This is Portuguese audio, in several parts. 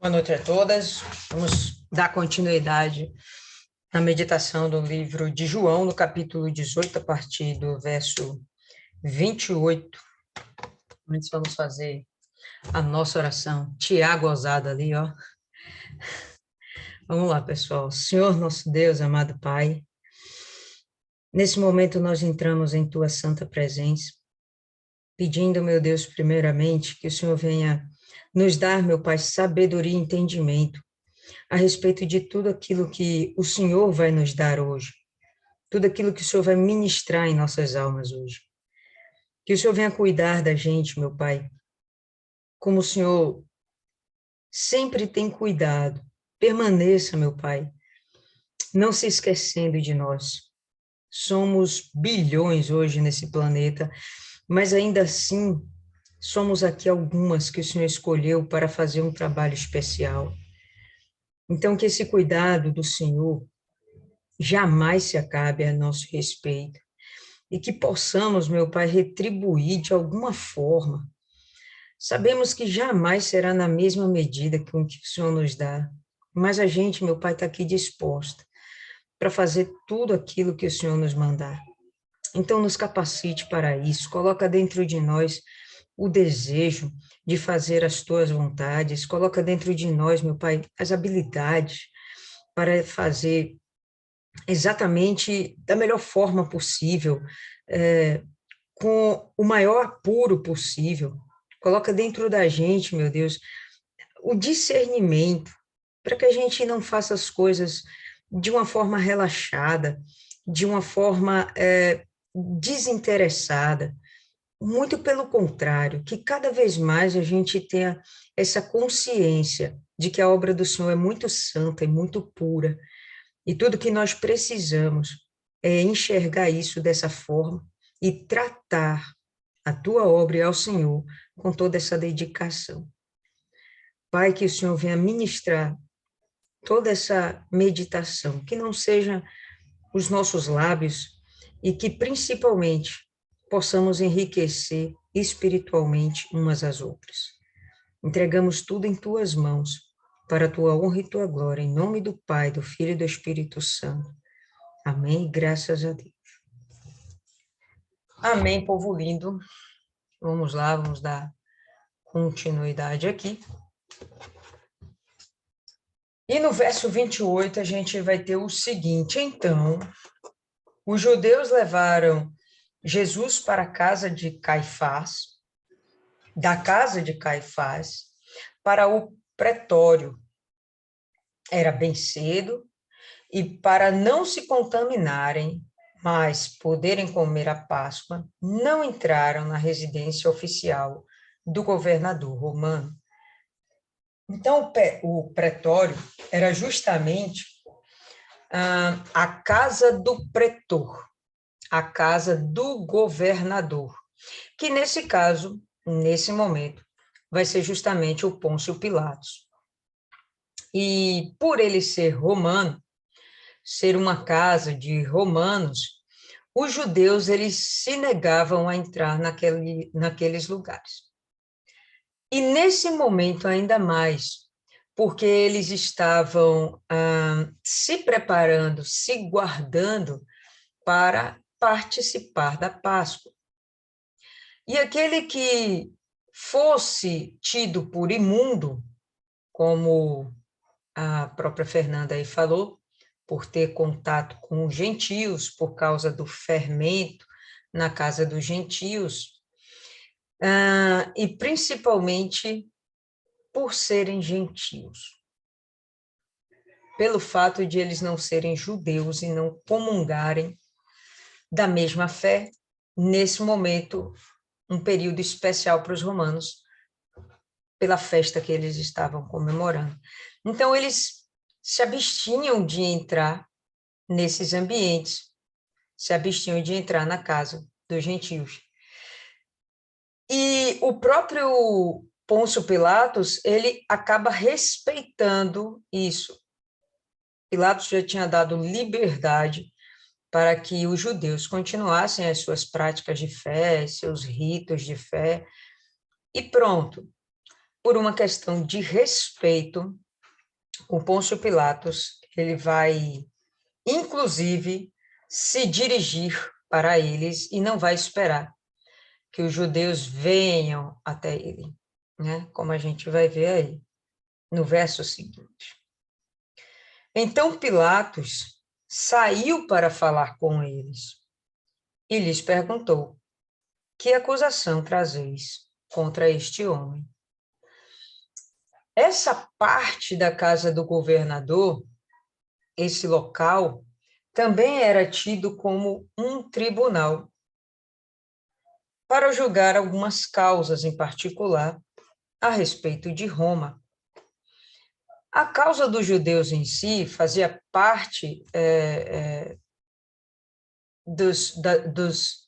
Boa noite a todas. Vamos dar continuidade na meditação do livro de João, no capítulo 18, a partir do verso 28. Antes vamos fazer a nossa oração. Tiago ousado ali, ó. Vamos lá, pessoal. Senhor nosso Deus, amado Pai, nesse momento nós entramos em Tua santa presença, pedindo, meu Deus, primeiramente, que o Senhor venha nos dar, meu Pai, sabedoria e entendimento a respeito de tudo aquilo que o Senhor vai nos dar hoje, tudo aquilo que o Senhor vai ministrar em nossas almas hoje. Que o Senhor venha cuidar da gente, meu Pai, como o Senhor sempre tem cuidado. Permaneça, meu Pai, não se esquecendo de nós. Somos bilhões hoje nesse planeta, mas ainda assim somos aqui algumas que o Senhor escolheu para fazer um trabalho especial. Então, que esse cuidado do Senhor jamais se acabe a nosso respeito e que possamos, meu Pai, retribuir de alguma forma. Sabemos que jamais será na mesma medida com que o Senhor nos dá, mas a gente, meu Pai, está aqui disposta para fazer tudo aquilo que o Senhor nos mandar. Então, nos capacite para isso, coloca dentro de nós o desejo de fazer as tuas vontades, coloca dentro de nós, meu Pai, as habilidades para fazer exatamente da melhor forma possível, com o maior apuro possível. Coloca dentro da gente, meu Deus, o discernimento, para que a gente não faça as coisas de uma forma relaxada, de uma forma desinteressada. Muito pelo contrário, que cada vez mais a gente tenha essa consciência de que a obra do Senhor é muito santa e muito pura, e tudo que nós precisamos é enxergar isso dessa forma e tratar a tua obra e ao Senhor com toda essa dedicação. Pai, que o Senhor venha ministrar toda essa meditação, que não seja os nossos lábios e que principalmente possamos enriquecer espiritualmente umas às outras. Entregamos tudo em tuas mãos, para a tua honra e tua glória, em nome do Pai, do Filho e do Espírito Santo. Amém, graças a Deus. Amém, povo lindo. Vamos lá, vamos dar continuidade aqui. E no verso 28 a gente vai ter o seguinte: então, os judeus levaram Jesus para a casa de Caifás, da casa de Caifás, para o pretório. Era bem cedo, e para não se contaminarem, mas poderem comer a Páscoa, não entraram na residência oficial do governador romano. Então, o pretório era justamente a casa do pretor, a casa do governador, que nesse caso, nesse momento, vai ser justamente o Pôncio Pilatos. E por ele ser romano, ser uma casa de romanos, os judeus eles se negavam a entrar naqueles lugares. E nesse momento ainda mais, porque eles estavam se preparando, se guardando para participar da Páscoa. E aquele que fosse tido por imundo, como a própria Fernanda aí falou, por ter contato com os gentios, por causa do fermento na casa dos gentios, e principalmente por serem gentios, pelo fato de eles não serem judeus e não comungarem da mesma fé, nesse momento, um período especial para os romanos, pela festa que eles estavam comemorando. Então, eles se abstinham de entrar nesses ambientes, se abstinham de entrar na casa dos gentios. E o próprio Pôncio Pilatos, ele acaba respeitando isso. Pilatos já tinha dado liberdade para que os judeus continuassem as suas práticas de fé, seus ritos de fé, e pronto. por uma questão de respeito, o Pôncio Pilatos, ele vai, inclusive, se dirigir para eles e não vai esperar que os judeus venham até ele, né? Como a gente vai ver aí, no verso seguinte. Então Pilatos saiu para falar com eles e lhes perguntou: que acusação trazeis contra este homem? Essa parte da casa do governador, esse local, também era tido como um tribunal para julgar algumas causas em particular a respeito de Roma. A causa dos judeus em si fazia parte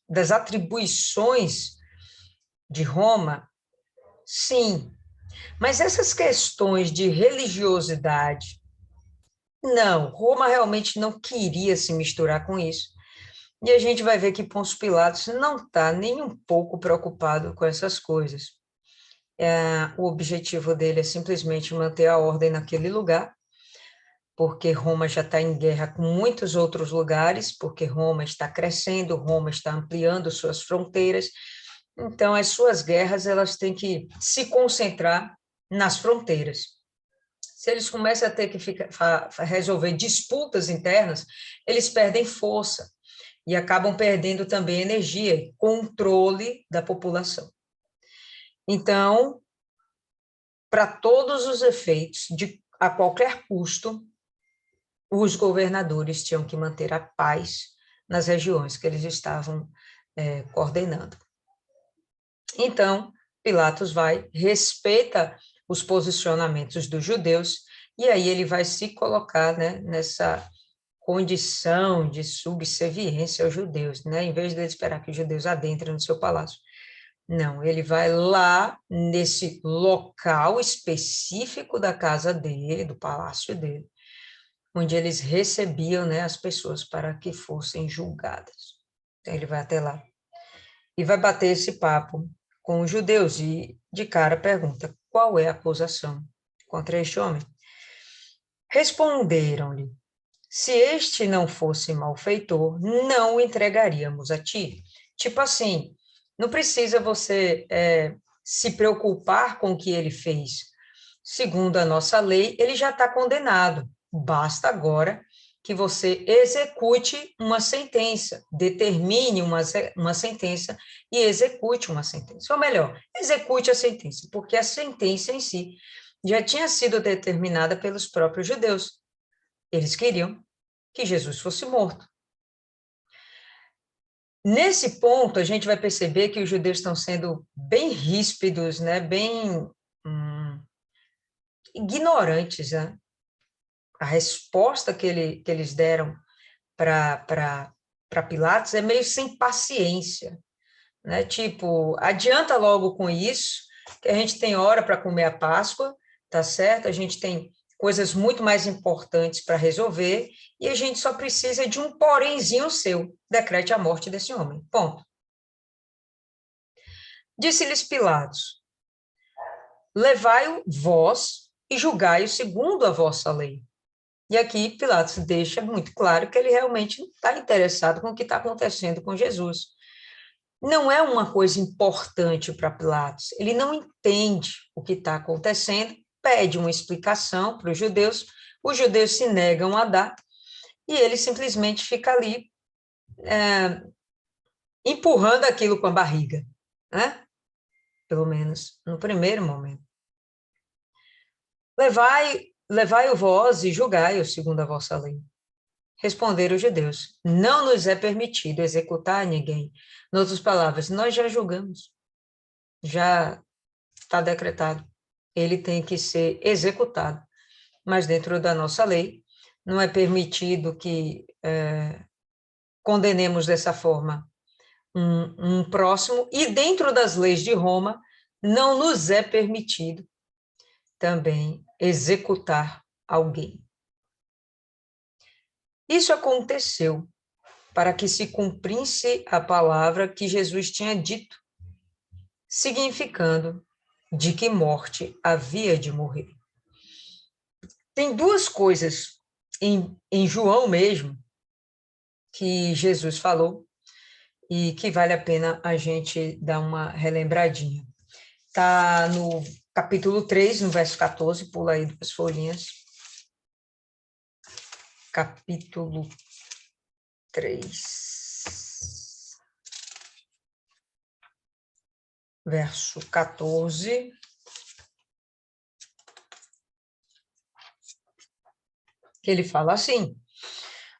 das atribuições de Roma, sim, mas essas questões de religiosidade, não, Roma realmente não queria se misturar com isso. E a gente vai ver que Pôncio Pilatos não está nem um pouco preocupado com essas coisas. O objetivo dele é simplesmente manter a ordem naquele lugar, porque Roma já está em guerra com muitos outros lugares, porque Roma está crescendo, Roma está ampliando suas fronteiras. Então, as suas guerras elas têm que se concentrar nas fronteiras. Se eles começam a ter que resolver disputas internas, eles perdem força e acabam perdendo também energia e controle da população. Então, para todos os efeitos, a qualquer custo, os governadores tinham que manter a paz nas regiões que eles estavam coordenando. Então, Pilatos vai, respeita os posicionamentos dos judeus, e aí ele vai se colocar, né, nessa condição de subserviência aos judeus, né, em vez de ele esperar que os judeus adentrem no seu palácio. Não, ele vai lá nesse local específico da casa dele, do palácio dele, onde eles recebiam, né, as pessoas para que fossem julgadas. Então, ele vai até lá e vai bater esse papo com os judeus e, de cara, pergunta: qual é a acusação contra este homem? Responderam-lhe: se este não fosse malfeitor, não o entregaríamos a ti. Tipo assim, não precisa você se preocupar com o que ele fez. Segundo a nossa lei, ele já está condenado. Basta agora que você execute uma sentença, determine uma sentença e execute uma sentença. Ou melhor, execute a sentença, porque a sentença em si já tinha sido determinada pelos próprios judeus. Eles queriam que Jesus fosse morto. Nesse ponto, a gente vai perceber que os judeus estão sendo bem ríspidos, né? Bem ignorantes, né? A resposta que eles deram para Pilatos é meio sem paciência, né? Tipo, adianta logo com isso, que a gente tem hora para comer a Páscoa, tá certo? A gente tem coisas muito mais importantes para resolver e a gente só precisa de um porémzinho seu, decrete a morte desse homem, ponto. Disse-lhes Pilatos: levai-o vós e julgai-o segundo a vossa lei. E aqui Pilatos deixa muito claro que ele realmente não está interessado com o que está acontecendo com Jesus. Não é uma coisa importante para Pilatos, ele não entende o que está acontecendo, pede uma explicação para os judeus se negam a dar, e ele simplesmente fica ali empurrando aquilo com a barriga, né? Pelo menos no primeiro momento. Levai o vós e julgai-o segundo a vossa lei. Responderam os judeus: não nos é permitido executar ninguém. Em outras palavras, nós já julgamos, já está decretado. Ele tem que ser executado. Mas dentro da nossa lei, não é permitido que condenemos dessa forma um próximo, e dentro das leis de Roma, não nos é permitido também executar alguém. Isso aconteceu para que se cumprisse a palavra que Jesus tinha dito, significando de que morte havia de morrer. Tem duas coisas em João mesmo que Jesus falou e que vale a pena a gente dar uma relembradinha. Está no capítulo 3, no verso 14, pula aí 2 folhinhas. Capítulo 3, verso 14. Que ele fala assim: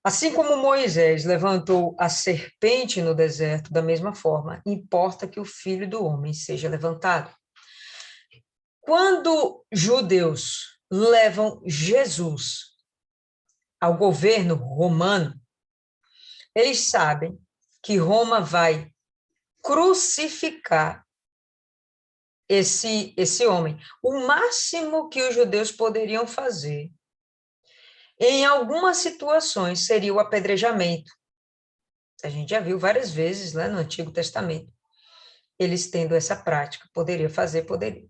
assim como Moisés levantou a serpente no deserto, da mesma forma, importa que o Filho do Homem seja levantado. Quando judeus levam Jesus ao governo romano, eles sabem que Roma vai crucificar esse homem. O máximo que os judeus poderiam fazer, em algumas situações, seria o apedrejamento. A gente já viu várias vezes lá no Antigo Testamento, eles tendo essa prática. Poderia fazer, poderia.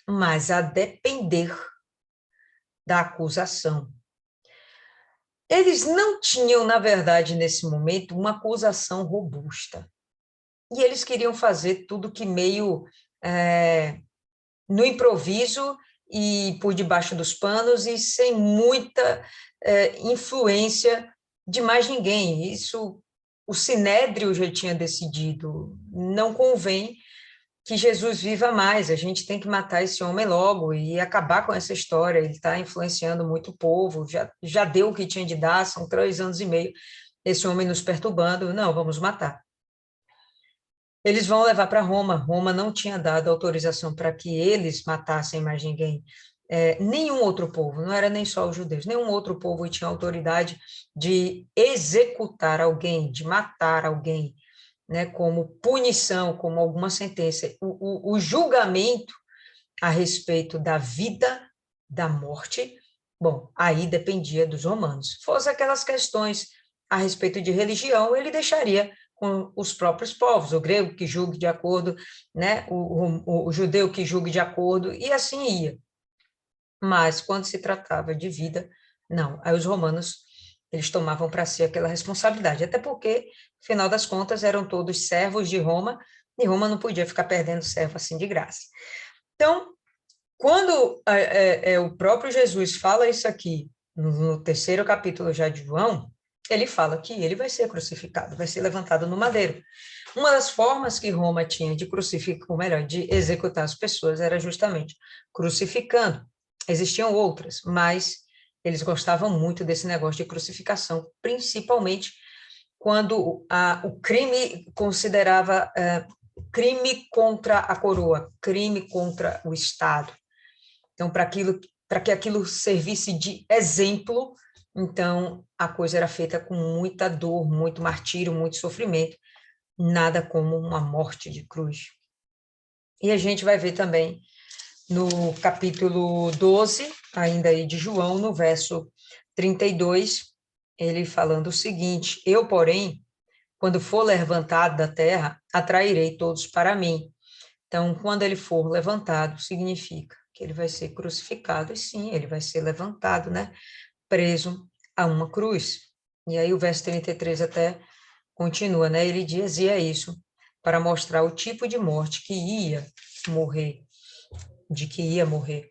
Mas a depender da acusação. Eles não tinham, na verdade, nesse momento, uma acusação robusta. E eles queriam fazer tudo que meio no improviso e por debaixo dos panos e sem muita influência de mais ninguém. Isso o Sinédrio já tinha decidido. Não convém que Jesus viva mais, a gente tem que matar esse homem logo e acabar com essa história. Ele está influenciando muito o povo, já deu o que tinha de dar, são 3 anos e meio, esse homem nos perturbando. Não, vamos matar. Eles vão levar para Roma. Roma não tinha dado autorização para que eles matassem mais ninguém. Nenhum outro povo, não era nem só os judeus, nenhum outro povo tinha autoridade de executar alguém, de matar alguém, né, como punição, como alguma sentença. O julgamento a respeito da vida, da morte, bom, aí dependia dos romanos. Se fosse aquelas questões a respeito de religião, ele deixaria com os próprios povos, o grego que julgue de acordo, né, o judeu que julgue de acordo, e assim ia. Mas quando se tratava de vida, não. Aí os romanos, eles tomavam para si aquela responsabilidade, até porque, afinal das contas, eram todos servos de Roma, e Roma não podia ficar perdendo servo assim de graça. Então, quando o próprio Jesus fala isso aqui, no 3º capítulo já de João, ele fala que ele vai ser crucificado, vai ser levantado no madeiro. Uma das formas que Roma tinha de crucificar, ou melhor, de executar as pessoas era justamente crucificando. Existiam outras, mas eles gostavam muito desse negócio de crucificação, principalmente quando o crime considerava crime contra a coroa, crime contra o Estado. Então, para que aquilo servisse de exemplo, então a coisa era feita com muita dor, muito martírio, muito sofrimento, nada como uma morte de cruz. E a gente vai ver também no capítulo 12, ainda aí de João, no verso 32, ele falando o seguinte: eu, porém, quando for levantado da terra, atrairei todos para mim. Então, quando ele for levantado, significa que ele vai ser crucificado, e sim, ele vai ser levantado, né? Preso a uma cruz. E aí o verso 33 até continua, né? Ele dizia isso para mostrar o tipo de morte que ia morrer, de que ia morrer.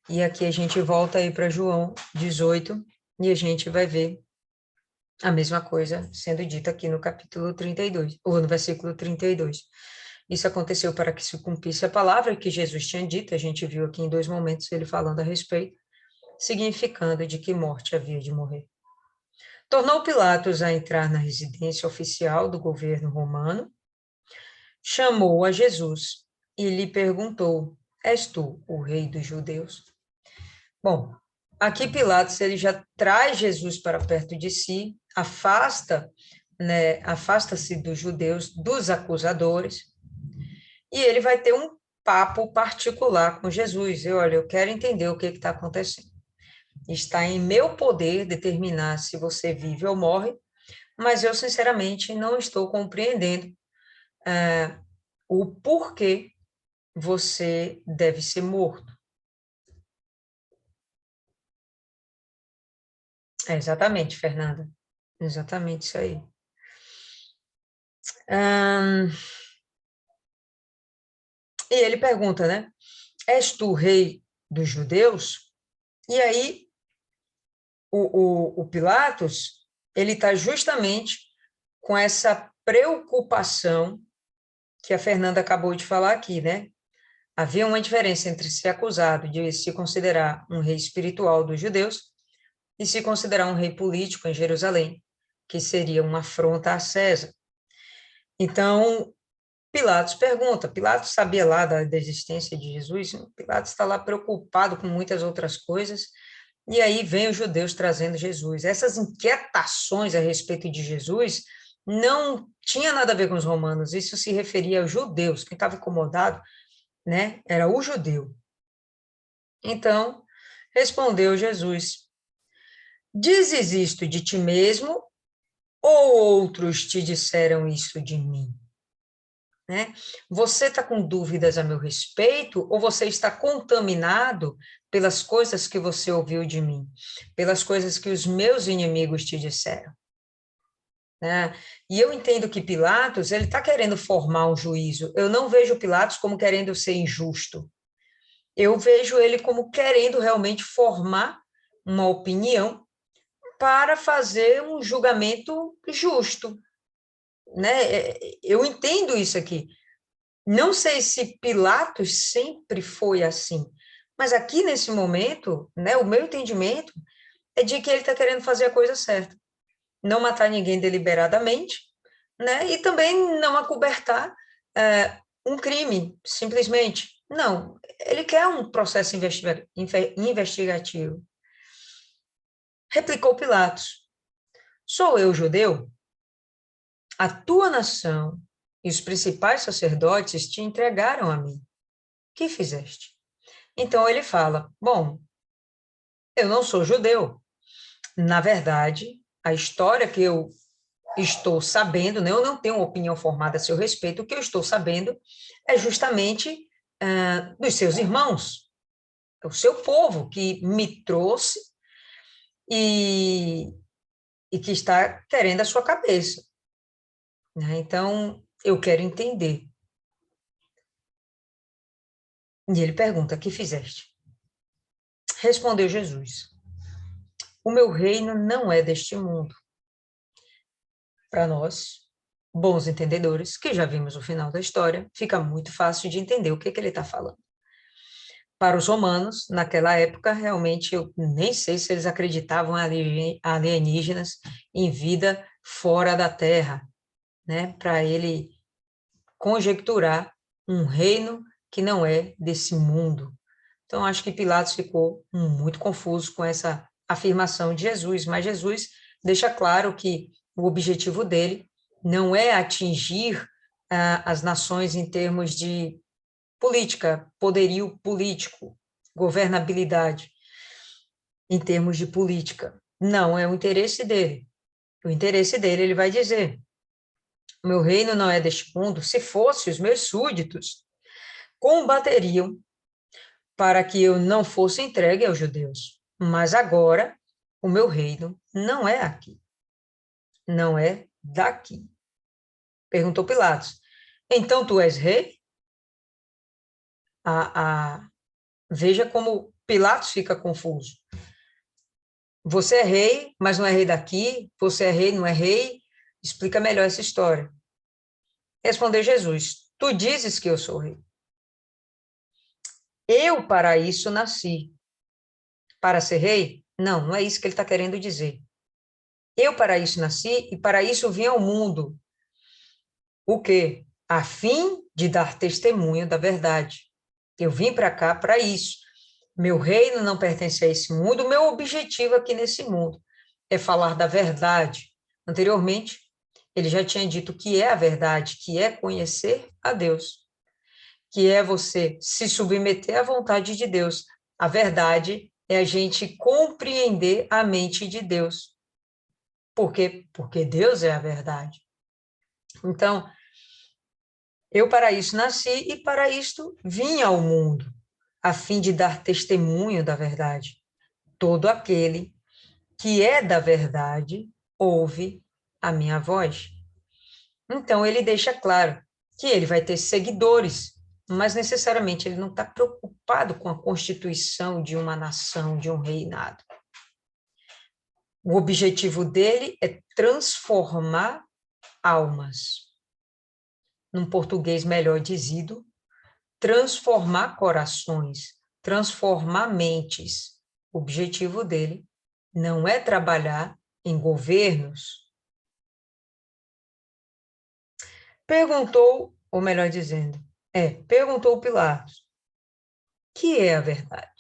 E aqui a gente volta aí para João 18 e a gente vai ver a mesma coisa sendo dita aqui no capítulo 32, ou no versículo 32. Isso aconteceu para que se cumprisse a palavra que Jesus tinha dito, a gente viu aqui em 2 momentos ele falando a respeito, significando de que morte havia de morrer. Tornou Pilatos a entrar na residência oficial do governo romano, chamou a Jesus e lhe perguntou: és tu o rei dos judeus? Bom, aqui Pilatos ele já traz Jesus para perto de si, afasta-se dos judeus, dos acusadores, e ele vai ter um papo particular com Jesus. Olha, eu quero entender o que está acontecendo. Está em meu poder determinar se você vive ou morre, mas eu, sinceramente, não estou compreendendo o porquê você deve ser morto. É exatamente, Fernanda. Exatamente isso aí. E ele pergunta, né? És tu rei dos judeus? E aí, o Pilatos, ele está justamente com essa preocupação que a Fernanda acabou de falar aqui, né? Havia uma diferença entre ser acusado de se considerar um rei espiritual dos judeus e se considerar um rei político em Jerusalém, que seria uma afronta a César. Então, Pilatos pergunta, Pilatos sabia lá da existência de Jesus, Pilatos está lá preocupado com muitas outras coisas, e aí vem os judeus trazendo Jesus. Essas inquietações a respeito de Jesus não tinha nada a ver com os romanos, isso se referia aos judeus, quem estava incomodado, né, era o judeu. Então, respondeu Jesus, dizes isto de ti mesmo, ou outros te disseram isso de mim? Né? Você está com dúvidas a meu respeito ou você está contaminado pelas coisas que você ouviu de mim, pelas coisas que os meus inimigos te disseram? Né? E eu entendo que Pilatos, ele está querendo formar um juízo. Eu não vejo Pilatos como querendo ser injusto. Eu vejo ele como querendo realmente formar uma opinião para fazer um julgamento justo, né? Eu entendo isso aqui. Não sei se Pilatos sempre foi assim, mas aqui nesse momento, né, o meu entendimento é de que ele está querendo fazer a coisa certa, não matar ninguém deliberadamente, né, e também não acobertar um crime, simplesmente. Não, ele quer um processo investigativo. Replicou Pilatos: sou eu judeu? A tua nação e os principais sacerdotes te entregaram a mim. Que fizeste? Então ele fala: bom, eu não sou judeu. Na verdade, a história que eu estou sabendo, né, eu não tenho uma opinião formada a seu respeito, o que eu estou sabendo é justamente dos seus irmãos, o seu povo que me trouxe e, e que está querendo a sua cabeça. Né? Então, eu quero entender. E ele pergunta: que fizeste? Respondeu Jesus: o meu reino não é deste mundo. Para nós, bons entendedores, que já vimos o final da história, fica muito fácil de entender o que, que ele está falando. Para os romanos, naquela época, realmente, eu nem sei se eles acreditavam em alienígenas em vida fora da Terra, né? Para ele conjecturar um reino que não é desse mundo. Então, acho que Pilatos ficou muito confuso com essa afirmação de Jesus, mas Jesus deixa claro que o objetivo dele não é atingir as nações em termos de política, poderio político, governabilidade, em termos de política. Não é o interesse dele. O interesse dele, ele vai dizer: o meu reino não é deste mundo. Se fosse, os meus súditos combateriam para que eu não fosse entregue aos judeus. Mas agora, o meu reino não é aqui, não é daqui. Perguntou Pilatos: então tu és rei? Veja como Pilatos fica confuso. Você é rei, mas não é rei daqui. Você é rei, não é rei. Explica melhor essa história. Respondeu Jesus: tu dizes que eu sou rei. Eu para isso nasci. Para ser rei? Não, não é isso que ele está querendo dizer. Eu para isso nasci e para isso vim ao mundo. O quê? A fim de dar testemunho da verdade. Eu vim para cá para isso. Meu reino não pertence a esse mundo. O meu objetivo aqui nesse mundo é falar da verdade. Anteriormente, ele já tinha dito que é a verdade, que é conhecer a Deus, que é você se submeter à vontade de Deus. A verdade é a gente compreender a mente de Deus. Por quê? Porque Deus é a verdade. Então, Eu para isso nasci e para isto vim ao mundo, a fim de dar testemunho da verdade. Todo aquele que é da verdade ouve a minha voz. Então, ele deixa claro que ele vai ter seguidores, mas necessariamente ele não está preocupado com a constituição de uma nação, de um reinado. O objetivo dele é transformar almas. Num português melhor dizido, transformar corações, transformar mentes. O objetivo dele não é trabalhar em governos. Perguntou, ou melhor dizendo, perguntou Pilatos, que é a verdade?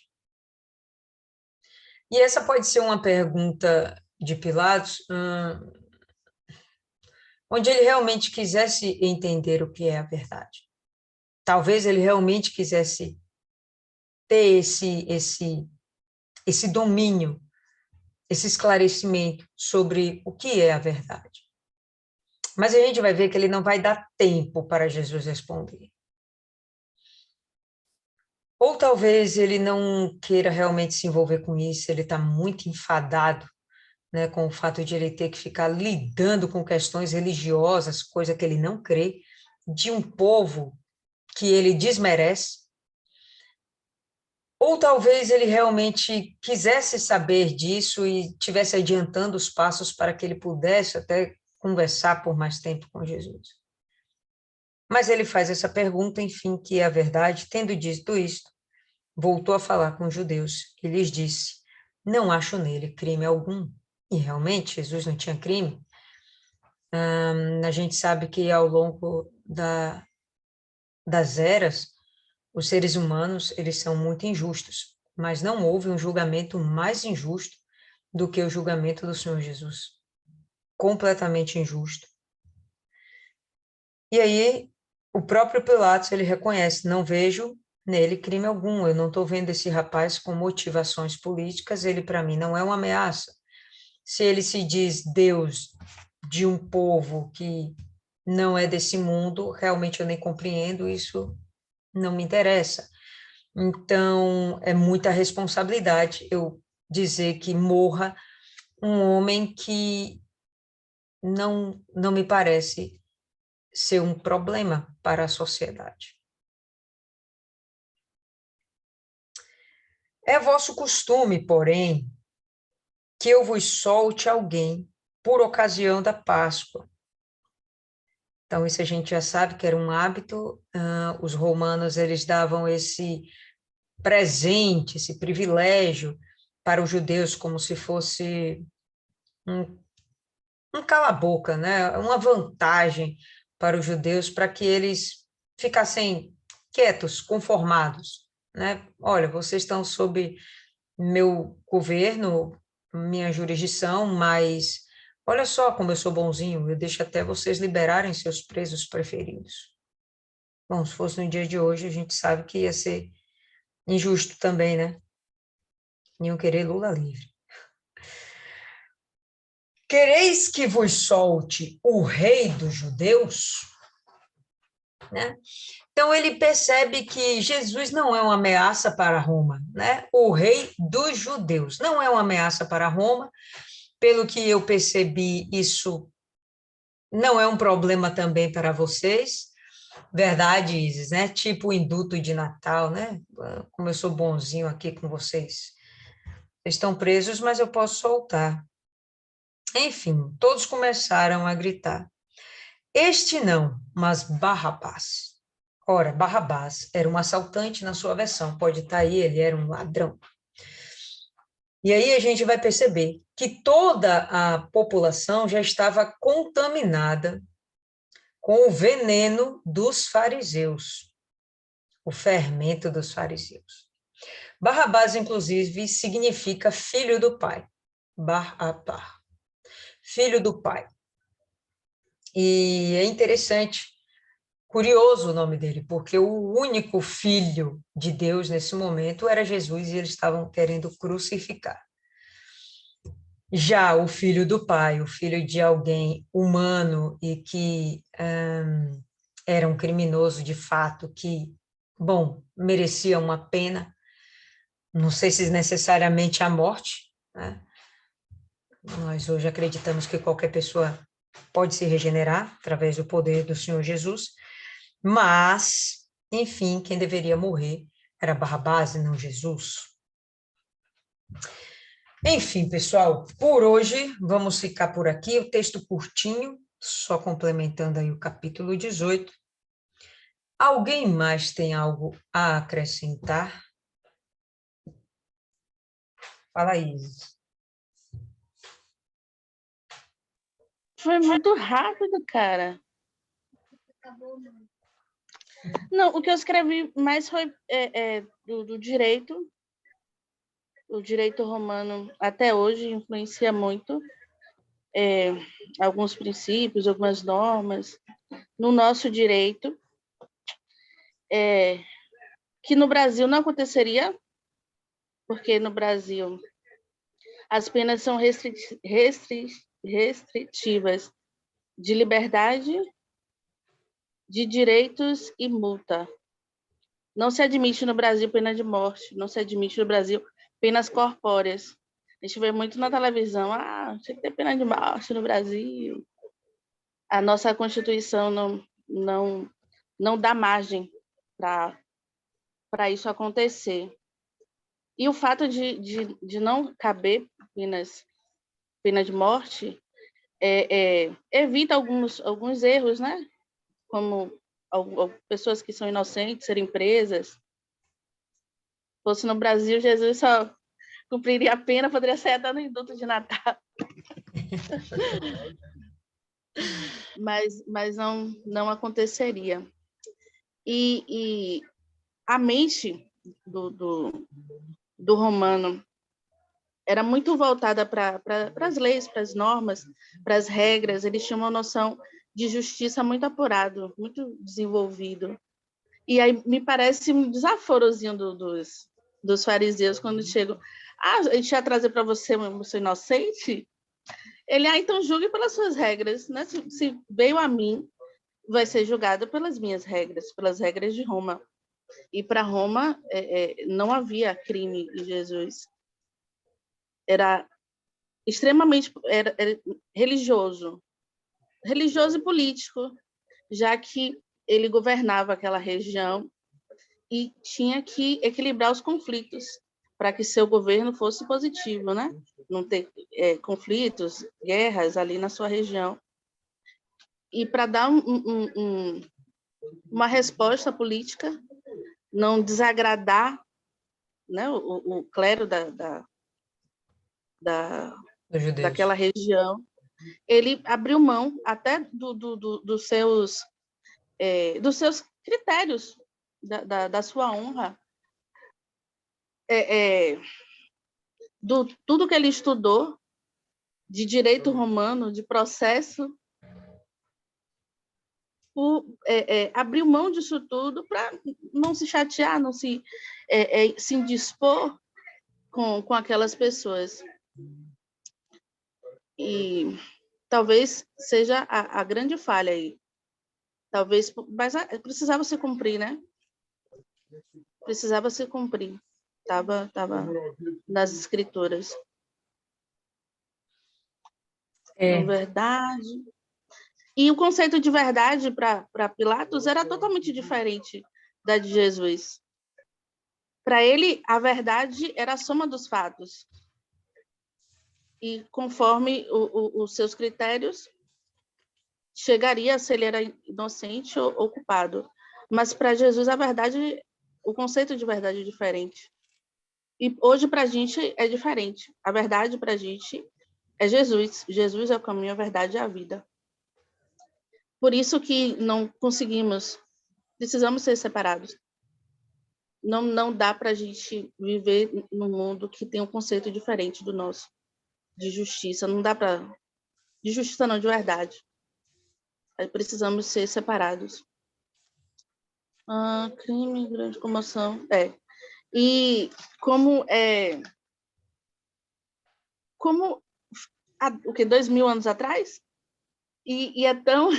E essa pode ser uma pergunta de Pilatos, onde ele realmente quisesse entender o que é a verdade. Talvez ele realmente quisesse ter esse domínio, esse esclarecimento sobre o que é a verdade. Mas a gente vai ver que ele não vai dar tempo para Jesus responder. Ou talvez ele não queira realmente se envolver com isso, ele está muito enfadado, né, com o fato de ele ter que ficar lidando com questões religiosas, coisa que ele não crê, de um povo que ele desmerece. Ou talvez ele realmente quisesse saber disso e tivesse adiantando os passos para que ele pudesse até conversar por mais tempo com Jesus. Mas ele faz essa pergunta, enfim, que é a verdade. Tendo dito isto, voltou a falar com os judeus e lhes disse: não acho nele crime algum. E realmente, Jesus não tinha crime. A gente sabe que ao longo das eras, os seres humanos, eles são muito injustos, mas não houve um julgamento mais injusto do que o julgamento do Senhor Jesus. Completamente injusto. E aí, o próprio Pilatos, ele reconhece, não vejo nele crime algum, eu não estou vendo esse rapaz com motivações políticas, ele para mim não é uma ameaça. Se ele se diz Deus de um povo que não é desse mundo, realmente eu nem compreendo, isso não me interessa. Então, é muita responsabilidade eu dizer que morra um homem que não me parece ser um problema para a sociedade. É vosso costume, porém, que eu vos solte alguém por ocasião da Páscoa. Então, isso a gente já sabe que era um hábito, os romanos, eles davam esse presente, esse privilégio para os judeus, como se fosse um cala-boca, né? Uma vantagem para os judeus, para que eles ficassem quietos, conformados, né? Olha, vocês estão sob meu governo, minha jurisdição, mas olha só como eu sou bonzinho, eu deixo até vocês liberarem seus presos preferidos. Bom, se fosse no dia de hoje, a gente sabe que ia ser injusto também, né? Iam querer Lula livre. Quereis que vos solte o rei dos judeus? Né? Então, ele percebe que Jesus não é uma ameaça para Roma, né? O rei dos judeus não é uma ameaça para Roma. Pelo que eu percebi, isso não é um problema também para vocês. Verdade, Isis, né? Tipo o induto de Natal, né? Como eu sou bonzinho aqui com vocês. Vocês estão presos, mas eu posso soltar. Enfim, todos começaram a gritar. Este não, mas Barrabás. Ora, Barrabás era um assaltante na sua versão, pode estar aí, ele era um ladrão. E aí a gente vai perceber que toda a população já estava contaminada com o veneno dos fariseus, o fermento dos fariseus. Barrabás, inclusive, significa filho do pai. Bar-Abá, filho do pai. E é interessante, curioso o nome dele, porque o único filho de Deus nesse momento era Jesus e eles estavam querendo crucificar. Já o filho do pai, o filho de alguém humano e que era um criminoso de fato que, bom, merecia uma pena, não sei se necessariamente a morte, né? Nós hoje acreditamos que qualquer pessoa pode se regenerar através do poder do Senhor Jesus, mas, enfim, quem deveria morrer era Barrabás e não Jesus. Enfim, pessoal, por hoje vamos ficar por aqui. O texto curtinho, só complementando aí o capítulo 18. Alguém mais tem algo a acrescentar? Fala aí, Isis. Foi muito rápido, cara. Não, o que eu escrevi mais foi do direito. O direito romano, até hoje, influencia muito alguns princípios, algumas normas no nosso direito, que no Brasil não aconteceria, porque no Brasil as penas são restritivas de liberdade, de direitos e multa. Não se admite no Brasil pena de morte, não se admite no Brasil penas corpóreas. A gente vê muito na televisão, tinha que ter pena de morte no Brasil. A nossa Constituição não dá margem para isso acontecer. E o fato de não caber pena de morte evita alguns erros, né? Como pessoas que são inocentes serem presas. Se fosse no Brasil, Jesus só cumpriria a pena, poderia sair até no indulto de Natal. mas não aconteceria. E a mente do romano era muito voltada para as leis, para as normas, para as regras. Eles tinham uma noção de justiça muito apurado, muito desenvolvido. E aí me parece um desaforozinho dos fariseus quando chegam. A gente ia trazer para você uma moça inocente? Ele, então julgue pelas suas regras, né? Se veio a mim, vai ser julgado pelas minhas regras, pelas regras de Roma. E para Roma não havia crime em Jesus. Era extremamente era religioso e político, já que ele governava aquela região e tinha que equilibrar os conflitos para que seu governo fosse positivo, né? Não ter conflitos, guerras ali na sua região. E para dar uma resposta política, não desagradar, né, o clero daquela região, ele abriu mão até dos seus critérios, da sua honra, tudo que ele estudou de direito romano, de processo, abriu mão disso tudo para não se chatear, não se indispor com aquelas pessoas. E talvez seja a grande falha aí. Talvez, mas precisava se cumprir, né? Precisava se cumprir. Estava nas escrituras. Verdade. E o conceito de verdade para Pilatos era totalmente diferente da de Jesus. Para ele, a verdade era a soma dos fatos. E conforme os seus critérios, chegaria se ele era inocente ou culpado. Mas para Jesus, a verdade, o conceito de verdade é diferente. E hoje, para a gente, é diferente. A verdade, para a gente, é Jesus. Jesus é o caminho, a verdade e a vida. Por isso que não conseguimos, precisamos ser separados. Não dá para a gente viver num mundo que tem um conceito diferente do nosso, de justiça. Não dá para... De justiça não, de verdade. Aí precisamos ser separados. Crime, grande comoção. E como o que 2000 anos atrás, e é tão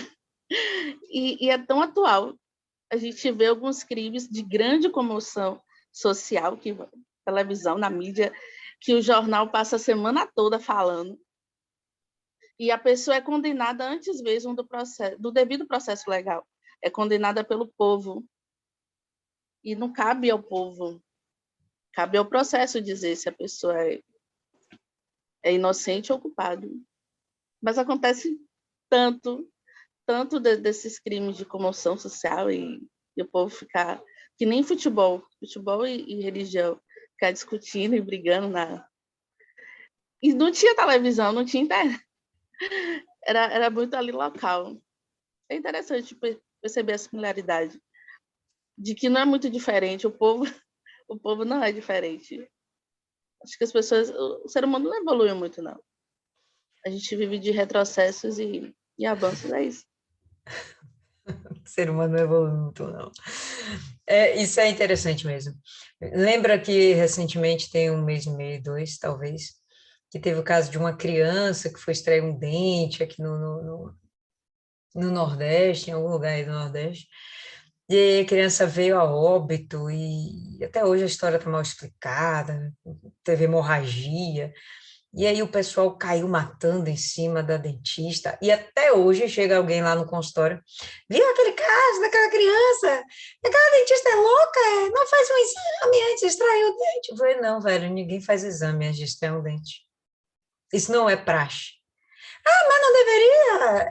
E é tão atual. A gente vê alguns crimes de grande comoção social, que televisão, na mídia, que o jornal passa a semana toda falando, e a pessoa é condenada antes mesmo do devido processo legal. É condenada pelo povo. E não cabe ao povo, cabe ao processo dizer se a pessoa é inocente ou culpado. Mas acontece tanto desses crimes de comoção social e o povo ficar que nem futebol e religião, ficar discutindo e brigando e não tinha televisão, não tinha internet, era muito ali local. É interessante perceber a similaridade de que não é muito diferente, o povo não é diferente. Acho que o ser humano não evoluiu muito, não. A gente vive de retrocessos e avanços, é isso. O ser humano não evolui muito, não. Isso é interessante mesmo. Lembra que recentemente, tem um mês e meio, dois, talvez, que teve o caso de uma criança que foi extrair um dente aqui no Nordeste, em algum lugar aí do Nordeste, e aí a criança veio a óbito, e até hoje a história está mal explicada, teve hemorragia, e aí o pessoal caiu matando em cima da dentista, e até hoje chega alguém lá no consultório, viu aquele caso daquela criança? Aquela dentista é louca, não faz um exame antes de extrair o dente. Eu falei, não, velho, ninguém faz exame antes de extrair um dente. Isso não é praxe. Ah, mas não deveria?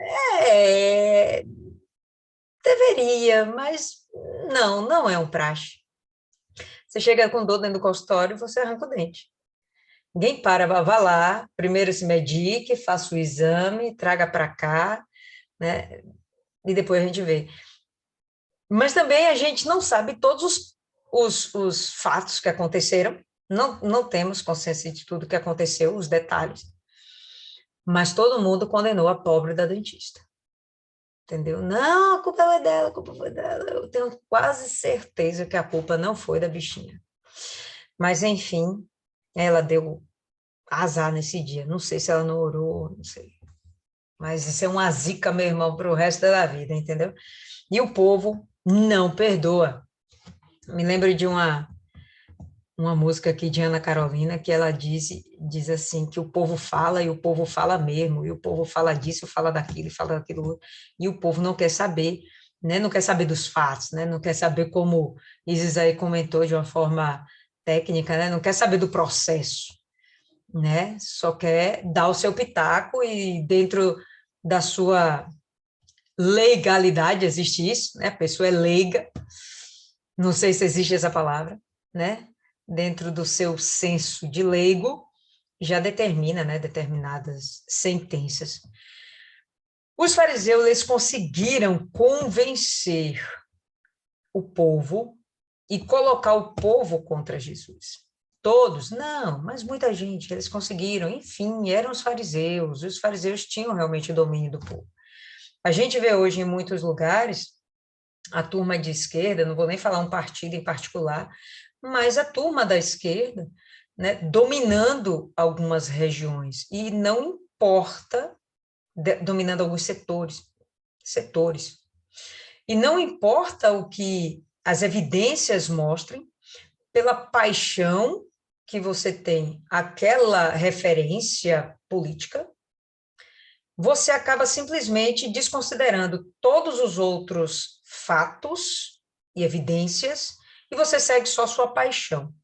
Deveria, mas não é um praxe. Você chega com dor dentro do consultório, você arranca o dente. Ninguém vá lá, primeiro se medique, faça o exame, traga para cá, né? E depois a gente vê. Mas também a gente não sabe todos os fatos que aconteceram, não temos consciência de tudo que aconteceu, os detalhes, mas todo mundo condenou a pobre da dentista. Entendeu? Não, a culpa foi dela, a culpa foi dela. Eu tenho quase certeza que a culpa não foi da bichinha. Mas, enfim, ela deu azar nesse dia. Não sei se ela não orou, não sei. Mas isso é uma zica, meu irmão, para o resto da vida, entendeu? E o povo não perdoa. Me lembro de uma música aqui de Ana Carolina, que ela diz assim, que o povo fala e o povo fala mesmo, e o povo fala disso, fala daquilo, fala daquilo outro, e o povo não quer saber, né? Não quer saber dos fatos, né? Não quer saber, como Isis aí comentou de uma forma técnica, né? Não quer saber do processo, né? Só quer dar o seu pitaco e dentro da sua legalidade, existe isso, né? A pessoa é leiga, não sei se existe essa palavra, né? Dentro do seu senso de leigo, já determina, né, determinadas sentenças. Os fariseus, eles conseguiram convencer o povo e colocar o povo contra Jesus. Todos? Não, mas muita gente, eles conseguiram, enfim, eram os fariseus tinham realmente o domínio do povo. A gente vê hoje em muitos lugares a turma de esquerda, não vou nem falar um partido em particular, mas a turma da esquerda, né, dominando algumas regiões, e não importa, dominando alguns setores, e não importa o que as evidências mostrem, pela paixão que você tem aquela referência política, você acaba simplesmente desconsiderando todos os outros fatos e evidências e você segue só sua paixão.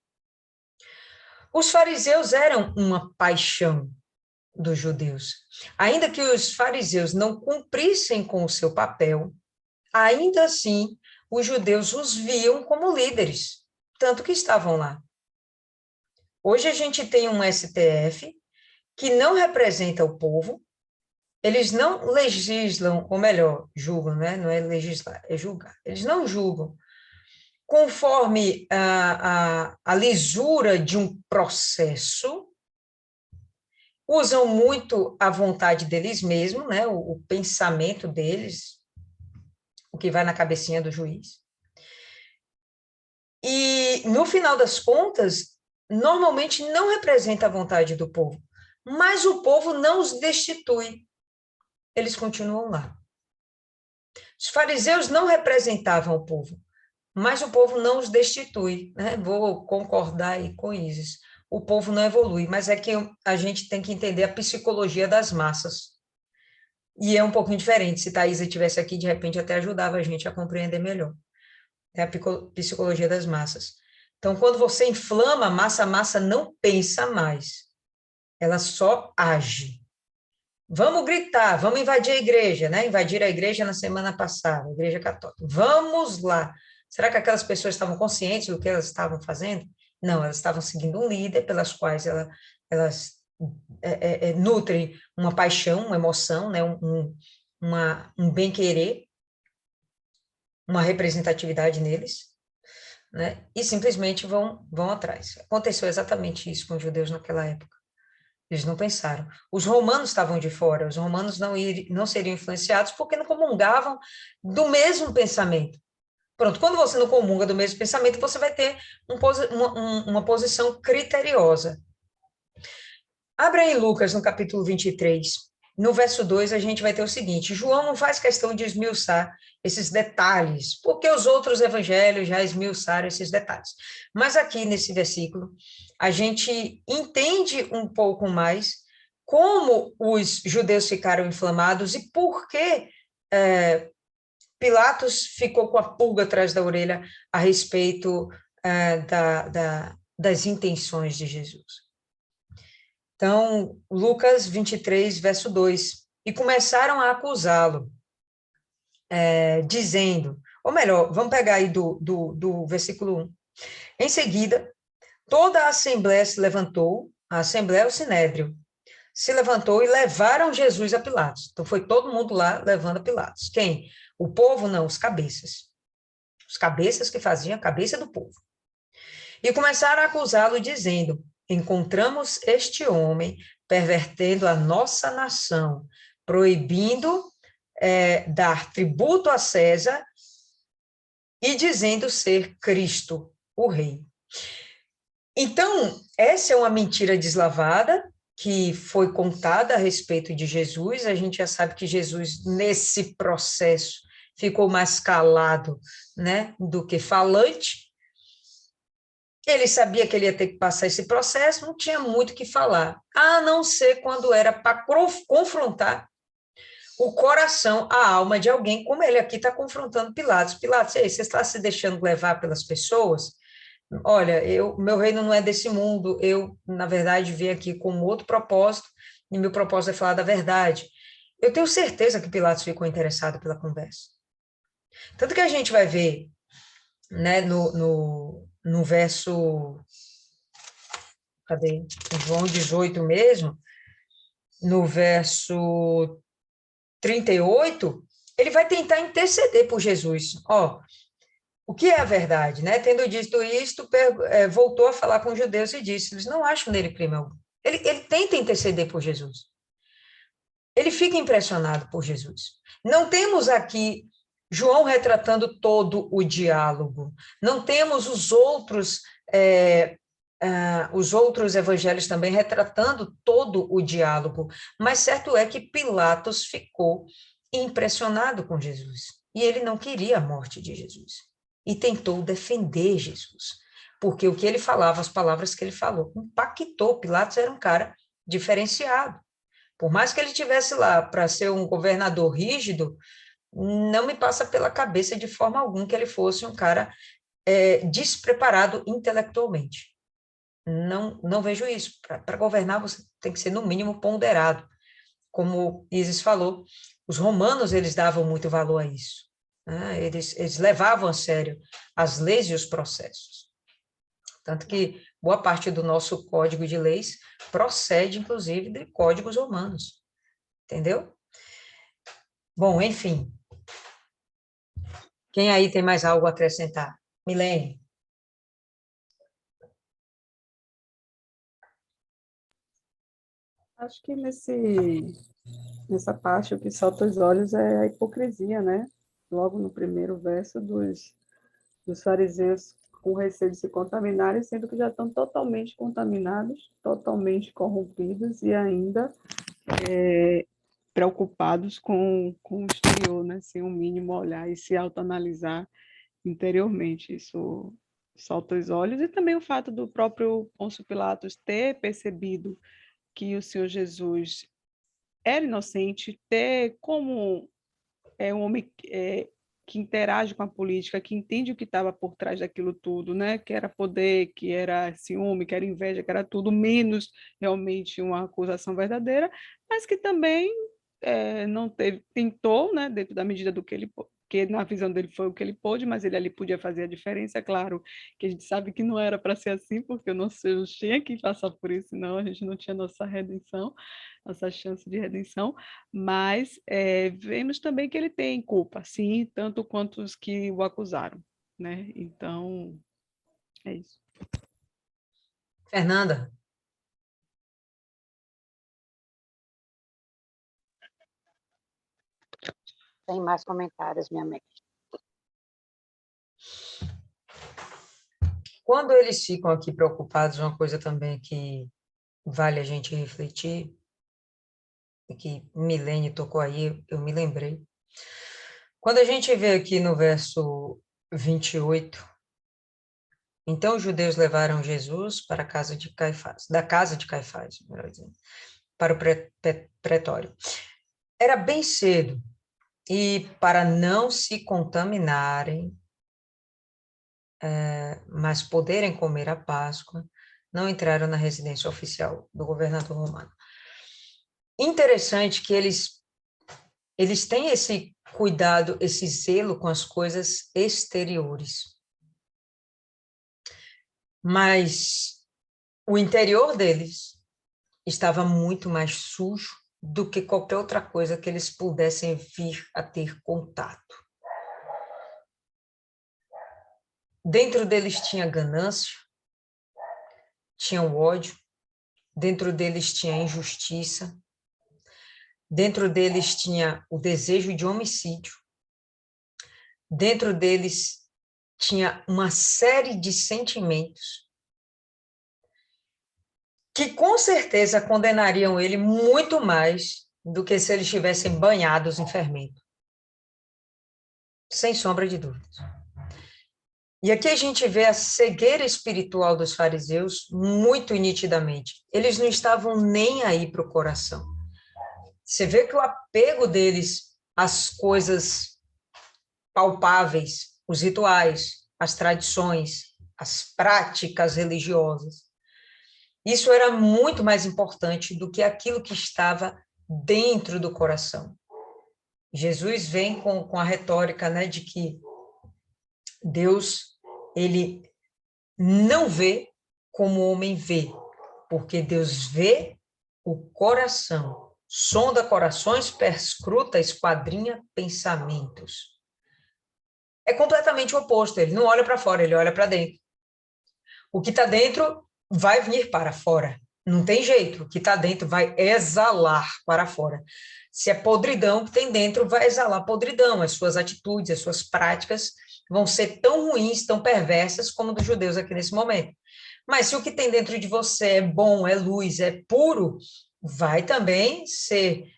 Os fariseus eram uma paixão dos judeus. Ainda que os fariseus não cumprissem com o seu papel, ainda assim os judeus os viam como líderes, tanto que estavam lá. Hoje a gente tem um STF que não representa o povo. Eles não legislam, ou melhor, julgam, né? Não é legislar, é julgar. Eles não julgam conforme a lisura de um processo, usam muito a vontade deles mesmos, né? O pensamento deles, o que vai na cabecinha do juiz. E, no final das contas, normalmente não representa a vontade do povo, mas o povo não os destitui. Eles continuam lá. Os fariseus não representavam o povo, mas o povo não os destitui, né? Vou concordar aí com Isis. O povo não evolui, mas é que a gente tem que entender a psicologia das massas. E é um pouquinho diferente. Se Thaisa estivesse aqui, de repente até ajudava a gente a compreender melhor. É a psicologia das massas. Então, quando você inflama a massa não pensa mais. Ela só age. Vamos gritar, vamos invadir a igreja, né? Invadir a igreja na semana passada, a igreja católica. Vamos lá. Será que aquelas pessoas estavam conscientes do que elas estavam fazendo? Não, elas estavam seguindo um líder pelas quais elas nutrem uma paixão, uma emoção, né? Um bem-querer, uma representatividade neles, né? E simplesmente vão atrás. Aconteceu exatamente isso com os judeus naquela época. Eles não pensaram. Os romanos estavam de fora, os romanos não seriam influenciados porque não comungavam do mesmo pensamento. Pronto, quando você não comunga do mesmo pensamento, você vai ter uma posição criteriosa. Abre aí Lucas, no capítulo 23. No verso 2, a gente vai ter o seguinte: João não faz questão de esmiuçar esses detalhes, porque os outros evangelhos já esmiuçaram esses detalhes. Mas aqui, nesse versículo, a gente entende um pouco mais como os judeus ficaram inflamados e por que Pilatos ficou com a pulga atrás da orelha a respeito das intenções de Jesus. Então, Lucas 23, verso 2. E começaram a acusá-lo, dizendo, ou melhor, vamos pegar aí do versículo 1. Em seguida, toda a assembleia se levantou, a assembleia é o sinédrio, se levantou e levaram Jesus a Pilatos. Então, foi todo mundo lá levando a Pilatos. Quem? O povo? Não, os cabeças. Os cabeças que faziam a cabeça do povo. E começaram a acusá-lo, dizendo, encontramos este homem pervertendo a nossa nação, proibindo dar tributo a César e dizendo ser Cristo, o rei. Então, essa é uma mentira deslavada que foi contada a respeito de Jesus. A gente já sabe que Jesus, nesse processo, ficou mais calado, né, do que falante. Ele sabia que ele ia ter que passar esse processo, não tinha muito o que falar, a não ser quando era para confrontar o coração, a alma de alguém, como ele aqui está confrontando Pilatos. Pilatos, você está se deixando levar pelas pessoas? Olha, meu reino não é desse mundo, eu, na verdade, vim aqui com outro propósito, e meu propósito é falar da verdade. Eu tenho certeza que Pilatos ficou interessado pela conversa. Tanto que a gente vai ver, né, no verso, cadê? João 18 mesmo, no verso 38, ele vai tentar interceder por Jesus. Ó, o que é a verdade, né? Tendo dito isto, voltou a falar com os judeus e disse, eles não acham nele crime algum. Ele tenta interceder por Jesus. Ele fica impressionado por Jesus. Não temos aqui João retratando todo o diálogo. Não temos os outros evangelhos também retratando todo o diálogo. Mas certo é que Pilatos ficou impressionado com Jesus. E ele não queria a morte de Jesus. E tentou defender Jesus. Porque o que ele falava, as palavras que ele falou, impactou. Pilatos era um cara diferenciado. Por mais que ele estivesse lá para ser um governador rígido, não me passa pela cabeça de forma alguma que ele fosse um cara despreparado intelectualmente. Não vejo isso. Para governar, você tem que ser, no mínimo, ponderado. Como Isis falou, os romanos, eles davam muito valor a isso. Né? Eles levavam a sério as leis e os processos. Tanto que boa parte do nosso código de leis procede, inclusive, de códigos romanos. Entendeu? Bom, enfim. Quem aí tem mais algo a acrescentar? Milene. Acho que nessa parte o que salta aos olhos é a hipocrisia, né? Logo no primeiro verso dos fariseus com receio de se contaminarem, sendo que já estão totalmente contaminados, totalmente corrompidos e ainda preocupados com o exterior, né? Sem o mínimo olhar e se autoanalisar interiormente. Isso salta os olhos. E também o fato do próprio Pôncio Pilatos ter percebido que o Senhor Jesus era inocente, ter como um homem que interage com a política, que entende o que estava por trás daquilo tudo, né? Que era poder, que era ciúme, que era inveja, que era tudo menos realmente uma acusação verdadeira, mas que também não teve, tentou, né? Dentro da medida do que na visão dele foi o que ele pôde, mas ele ali podia fazer a diferença. É claro que a gente sabe que não era para ser assim, porque o nosso Jesus tinha que passar por isso, senão a gente não tinha nossa redenção, nossa chance de redenção, mas vemos também que ele tem culpa, sim, tanto quanto os que o acusaram, né? Então, é isso. Fernanda, Sem mais comentários, minha amiga. quando eles ficam aqui preocupados, uma coisa também que vale a gente refletir, e que Milene tocou aí, eu me lembrei. Quando a gente vê aqui no verso 28, então os judeus levaram Jesus para a casa de Caifás, da casa de Caifás, melhor dizendo, para o pretório. Era bem cedo, e para não se contaminarem, mas poderem comer a Páscoa, não entraram na residência oficial do governador romano. Interessante que eles têm esse cuidado, esse zelo com as coisas exteriores. Mas o interior deles estava muito mais sujo do que qualquer outra coisa que eles pudessem vir a ter contato. Dentro deles tinha ganância, tinha o ódio, dentro deles tinha injustiça, dentro deles tinha o desejo de homicídio, dentro deles tinha uma série de sentimentos que com certeza condenariam ele muito mais do que se eles estivessem banhados em fermento. Sem sombra de dúvidas. E aqui a gente vê a cegueira espiritual dos fariseus muito nitidamente. Eles não estavam nem aí para o coração. Você vê que o apego deles às coisas palpáveis, os rituais, as tradições, as práticas religiosas, isso era muito mais importante do que aquilo que estava dentro do coração. Jesus vem com a retórica, né, de que Deus, ele não vê como o homem vê, porque Deus vê o coração, sonda corações, perscruta, esquadrinha pensamentos. É completamente o oposto, ele não olha para fora, ele olha para dentro. O que está dentro vai vir para fora, não tem jeito, o que está dentro vai exalar para fora. Se é podridão que tem dentro, vai exalar podridão, as suas atitudes, as suas práticas vão ser tão ruins, tão perversas como dos judeus aqui nesse momento. Mas se o que tem dentro de você é bom, é luz, é puro, vai também ser,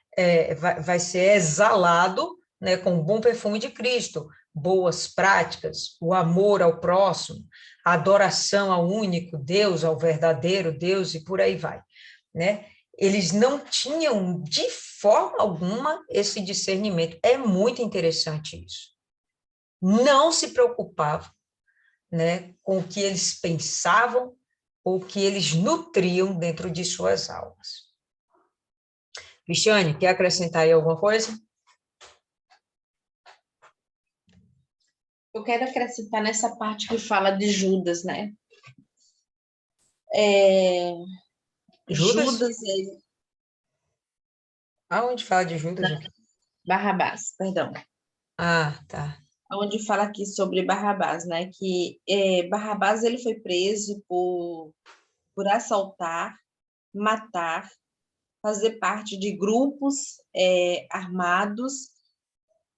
vai ser exalado, né, com o bom perfume de Cristo, boas práticas, o amor ao próximo, a adoração ao único Deus, ao verdadeiro Deus, e por aí vai, né? Eles não tinham, de forma alguma, esse discernimento. É muito interessante isso. Não se preocupavam, né, com o que eles pensavam ou que eles nutriam dentro de suas almas. Cristiane, quer acrescentar aí alguma coisa? Eu quero acrescentar nessa parte que fala de Judas, né? Judas? Judas, Aonde fala de Judas aqui? Barrabás, perdão. Ah, tá. Onde fala aqui sobre Barrabás, né? Que Barrabás ele foi preso por assaltar, matar, fazer parte de grupos armados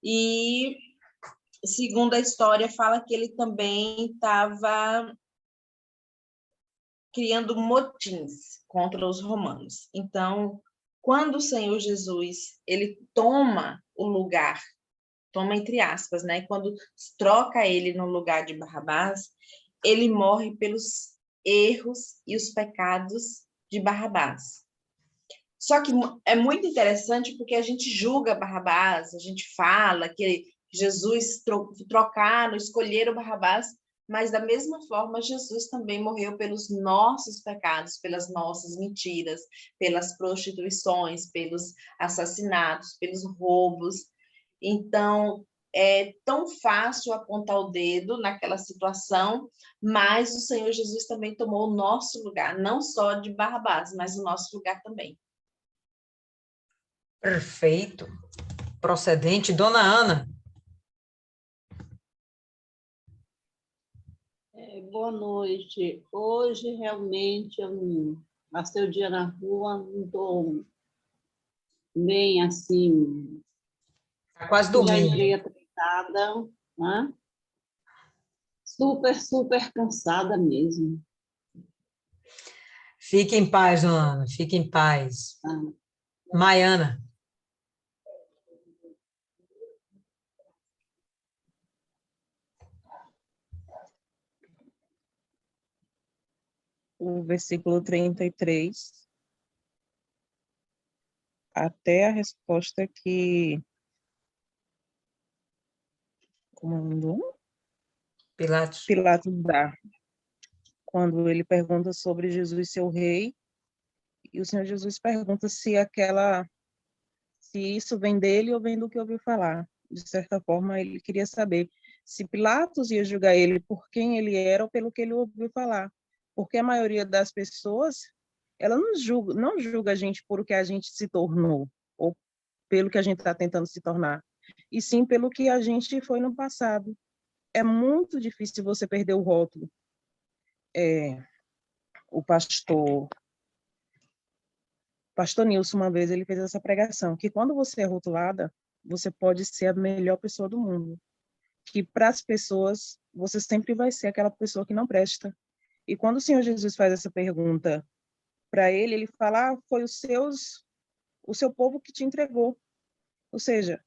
e, segundo a história, fala que ele também estava criando motins contra os romanos. Então, quando o Senhor Jesus, ele toma o lugar, toma entre aspas, né? Quando troca ele no lugar de Barrabás, ele morre pelos erros e os pecados de Barrabás. Só que é muito interessante porque a gente julga Barrabás, a gente fala que Jesus trocaram, escolheram Barrabás, mas da mesma forma Jesus também morreu pelos nossos pecados, pelas nossas mentiras, pelas prostituições, pelos assassinatos, pelos roubos. Então, é tão fácil apontar o dedo naquela situação, mas o Senhor Jesus também tomou o nosso lugar, não só de Barrabás, mas o nosso lugar também. Perfeito. Procedente. Dona Ana. Boa noite. Hoje, realmente, eu não passei o dia na rua, não estou bem assim, Tá quase já dormindo. entrei atrasada, né? Super, super cansada mesmo. Fique em paz, dona Ana. Fique em paz. Tá? Maiana. O versículo 33, até a resposta que, como Pilatos. Pilatos dá, quando ele pergunta sobre Jesus ser o rei, e o Senhor Jesus pergunta se isso vem dele ou vem do que ouviu falar. De certa forma, ele queria saber se Pilatos ia julgar ele por quem ele era ou pelo que ele ouviu falar. Porque a maioria das pessoas, ela não julga a gente por o que a gente se tornou, ou pelo que a gente está tentando se tornar, e sim pelo que a gente foi no passado. É muito difícil você perder o rótulo. O pastor Nilson, uma vez, ele fez essa pregação, que quando você é rotulada, você pode ser a melhor pessoa do mundo. Que para as pessoas, você sempre vai ser aquela pessoa que não presta. E quando o Senhor Jesus faz essa pergunta para ele, ele fala, foi o seu povo que te entregou. Ou seja,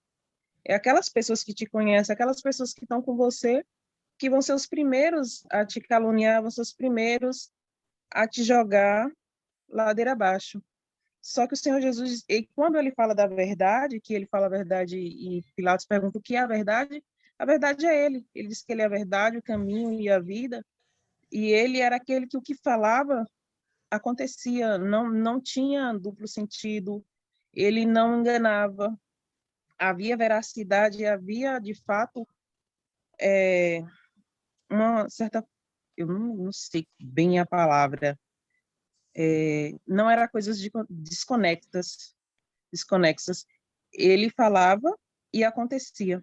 é aquelas pessoas que te conhecem, aquelas pessoas que estão com você, que vão ser os primeiros a te caluniar, vão ser os primeiros a te jogar ladeira abaixo. Só que o Senhor Jesus, quando ele fala da verdade, que ele fala a verdade e Pilatos pergunta o que é a verdade é ele. Ele diz que ele é a verdade, o caminho e a vida, e ele era aquele que o que falava acontecia, não tinha duplo sentido, ele não enganava, havia veracidade, havia, de fato, uma certa, eu não sei bem a palavra, não era coisas desconexas. Ele falava e acontecia.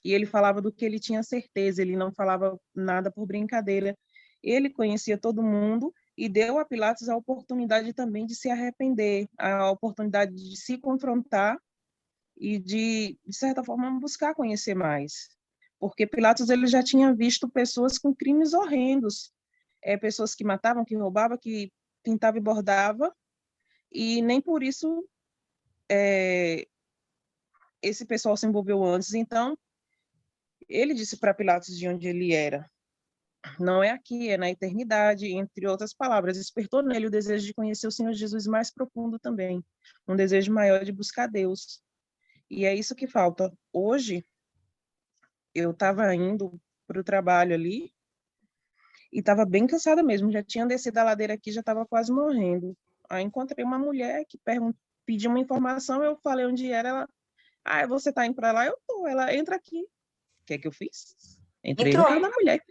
E ele falava do que ele tinha certeza, ele não falava nada por brincadeira. Ele conhecia todo mundo e deu a Pilatos a oportunidade também de se arrepender, a oportunidade de se confrontar e de certa forma, buscar conhecer mais. Porque Pilatos ele já tinha visto pessoas com crimes horrendos, pessoas que matavam, que roubavam, que pintava e bordava, e nem por isso esse pessoal se envolveu antes. Então, ele disse para Pilatos de onde ele era. Não é aqui, é na eternidade, entre outras palavras. Despertou nele o desejo de conhecer o Senhor Jesus mais profundo também, um desejo maior de buscar Deus. E é isso que falta. Hoje, eu estava indo para o trabalho ali e estava bem cansada mesmo, já tinha descido a ladeira aqui, já estava quase morrendo. Aí encontrei uma mulher que pediu uma informação, eu falei onde era, você está indo para lá? Eu tô. Ela, entra aqui. O que é que eu fiz? Entrei no Entrou. carro da mulher.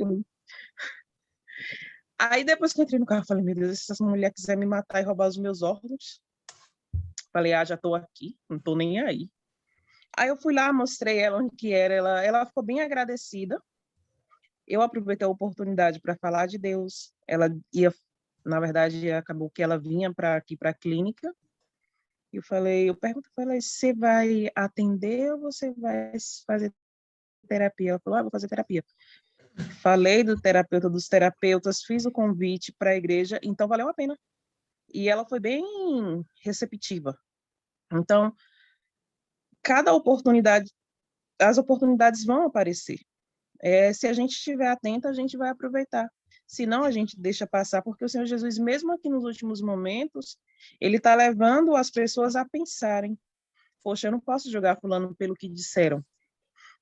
Aí depois que eu entrei no carro, eu falei, meu Deus, se essa mulher quiser me matar e roubar os meus órgãos, falei, já estou aqui, não estou nem aí. Aí eu fui lá, mostrei ela onde que era, ela ficou bem agradecida. Eu aproveitei a oportunidade para falar de Deus. Ela ia, na verdade, acabou que ela vinha aqui para a clínica. Eu falei, você vai atender ou você vai fazer terapia? Ela falou, vou fazer terapia. Falei do terapeuta, dos terapeutas, fiz o convite para a igreja, então valeu a pena. E ela foi bem receptiva. Então, cada oportunidade, as oportunidades vão aparecer. Se a gente estiver atento, a gente vai aproveitar. Se não, a gente deixa passar, porque o Senhor Jesus, mesmo aqui nos últimos momentos, ele está levando as pessoas a pensarem: poxa, eu não posso julgar fulano pelo que disseram,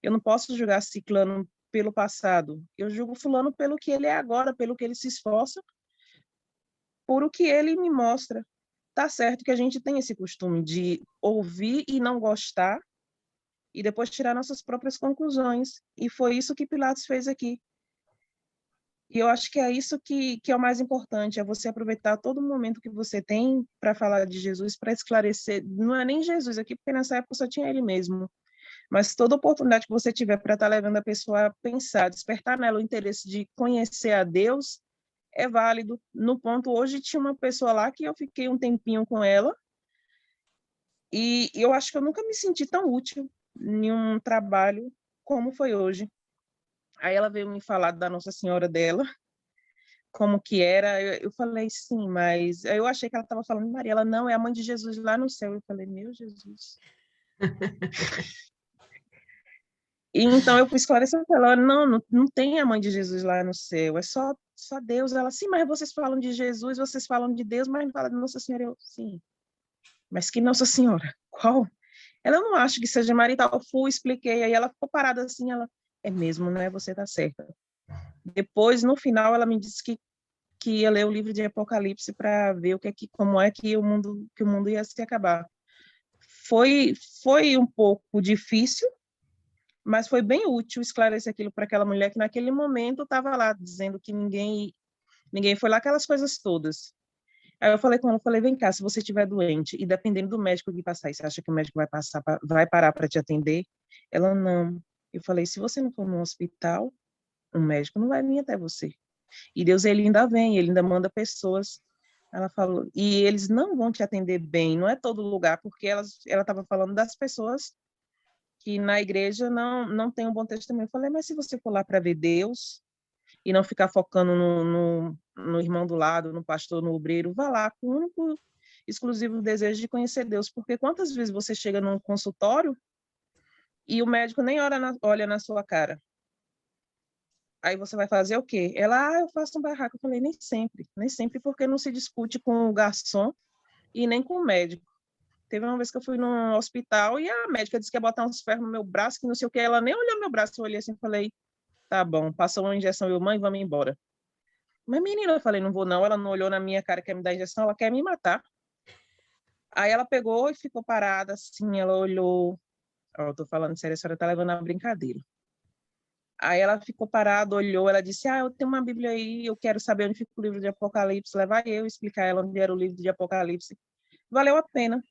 eu não posso julgar ciclano pelo passado, eu julgo fulano pelo que ele é agora, pelo que ele se esforça, por o que ele me mostra. Tá certo que a gente tem esse costume de ouvir e não gostar, e depois tirar nossas próprias conclusões. E foi isso que Pilatos fez aqui. E eu acho que é isso que é o mais importante, é você aproveitar todo momento que você tem para falar de Jesus, para esclarecer. Não é nem Jesus aqui, porque nessa época só tinha ele mesmo. Mas toda oportunidade que você tiver para estar levando a pessoa a pensar, despertar nela o interesse de conhecer a Deus, é válido. No ponto, hoje tinha uma pessoa lá que eu fiquei um tempinho com ela, e eu acho que eu nunca me senti tão útil em um trabalho como foi hoje. Aí ela veio me falar da Nossa Senhora dela, como que era. Eu falei, sim, mas aí eu achei que ela estava falando de Maria. Ela, não, é a mãe de Jesus lá no céu. Eu falei, meu Jesus. E então eu fui esclarecer para ela, não tem a mãe de Jesus lá no céu, é só Deus. Ela, sim, mas vocês falam de Jesus, vocês falam de Deus, mas não falam de Nossa Senhora. Eu, sim, mas que Nossa Senhora? Qual? Ela, não acha que seja Maria e tal. Eu fui, expliquei, aí ela ficou parada assim, ela, é mesmo, né? Você tá certa. Depois, no final, ela me disse que ia ler o livro de Apocalipse para ver como é que o mundo ia se acabar. Foi um pouco difícil, mas foi bem útil esclarecer aquilo para aquela mulher que naquele momento estava lá dizendo que ninguém foi lá, aquelas coisas todas. Aí eu falei com ela, falei, vem cá, se você estiver doente e dependendo do médico que passar, você acha que o médico vai parar para te atender? Ela, não. Eu falei, se você não for no hospital, o médico não vai vir até você. E Deus, ele ainda vem, ele ainda manda pessoas. Ela falou, e eles não vão te atender bem, não é todo lugar, porque ela estava falando das pessoas que na igreja não tem um bom testemunho. Eu falei, mas se você for lá para ver Deus e não ficar focando no irmão do lado, no pastor, no obreiro, vá lá com o único exclusivo desejo de conhecer Deus, porque quantas vezes você chega num consultório e o médico nem olha na sua cara? Aí você vai fazer o quê? Ela, eu faço um barraco. Eu falei, nem sempre, porque não se discute com o garçom e nem com o médico. Teve uma vez que eu fui num hospital e a médica disse que ia botar uns ferros no meu braço, que não sei o que, ela nem olhou meu braço, eu olhei assim e falei, tá bom, passou uma injeção, eu, mãe, vamos embora. Mas menina, eu falei, não vou não, ela não olhou na minha cara, quer me dar injeção, ela quer me matar. Aí ela pegou e ficou parada assim, ela olhou, eu tô falando sério, a senhora tá levando a brincadeira. Aí ela ficou parada, olhou, ela disse, eu tenho uma Bíblia aí, eu quero saber onde fica o livro de Apocalipse, levar eu explicar ela onde era o livro de Apocalipse. Valeu a pena,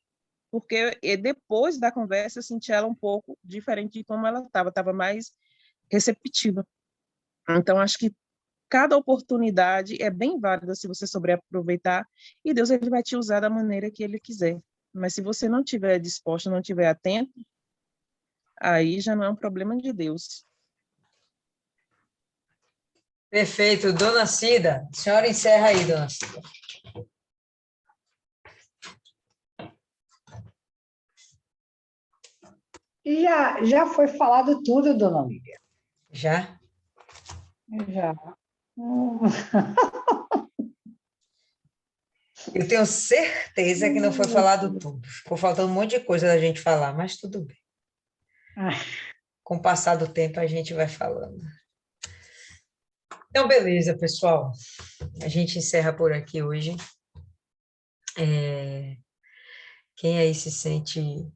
porque depois da conversa eu senti ela um pouco diferente de como ela estava mais receptiva. Então, acho que cada oportunidade é bem válida se você souber aproveitar, e Deus, ele vai te usar da maneira que ele quiser. Mas se você não estiver disposto, não estiver atento, aí já não é um problema de Deus. Perfeito. Dona Cida, a senhora encerra aí, dona Cida. Já foi falado tudo, dona Lívia. Já? Já. Eu tenho certeza que não foi falado tudo. Ficou faltando um monte de coisa da gente falar, mas tudo bem. Com o passar do tempo, a gente vai falando. Então, beleza, pessoal. A gente encerra por aqui hoje. Quem aí se sente